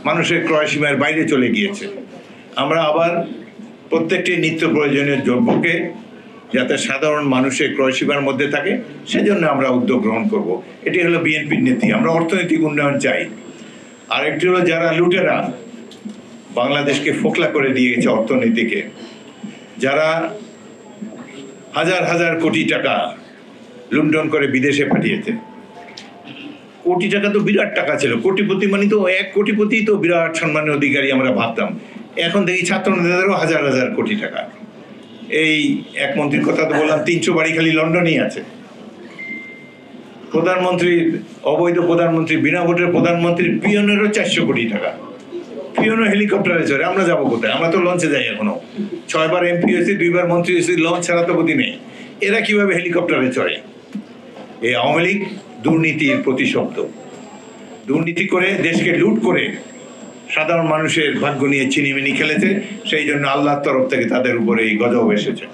মানুষের ক্রয় সীমার বাইরে চলে গিয়েছে। আমরা আবার প্রত্যেকটি নিত্য প্রয়োজনীয় দ্রব্যকে যাতে সাধারণ মানুষের ক্রয় সীমার মধ্যে থাকে সেজন্য আমরা উদ্যোগ গ্রহণ করব। এটি হলো বিএনপির নীতি। আমরা অর্থনৈতিক উন্নয়ন চাই। আরেকটি হলো যারা লুটেরা বাংলাদেশকে ফোকলা করে দিয়েছে, অর্থনীতিকে, যারা হাজার হাজার কোটি টাকা লুণ্ঠন করে বিদেশে পাঠিয়েছে। কোটি টাকা তো বিরাট টাকা ছিল, কোটিপতি মানে তো 1 কোটিপতি তো বিরাট সম্মানের অধিকারী আমরা ভাবতাম। এখন দেখি ছাত্র নেতাদেরও হাজার হাজার কোটি টাকা। এই এক মন্ত্রীর কথা তো বললাম, 300 বাড়ি খালি লন্ডনেই আছে। প্রধানমন্ত্রীর অবৈধ প্রধানমন্ত্রী, বিনা ভোটের প্রধানমন্ত্রীর পিয়নেরও 400 কোটি টাকা। পিয়নও হেলিকপ্টারে চড়ে, আমরা যাবো কোথায়? আমরা তো লঞ্চে যাই এখনো। 6 বার এমপি হয়েছি, 2 বার মন্ত্রী হয়েছি, লঞ্চ ছাড়া তো গতি নেই। এরা কিভাবে হেলিকপ্টারে চড়ে? এই আওয়ামী লীগ দুর্নীতির প্রতিশব্দ। দুর্নীতি করে দেশকে লুট করে সাধারণ মানুষের ভাগ্য নিয়ে চিনিমিনি খেলেছে। সেই জন্য আল্লাহর তরফ থেকে তাদের উপরে এই গজব এসেছে।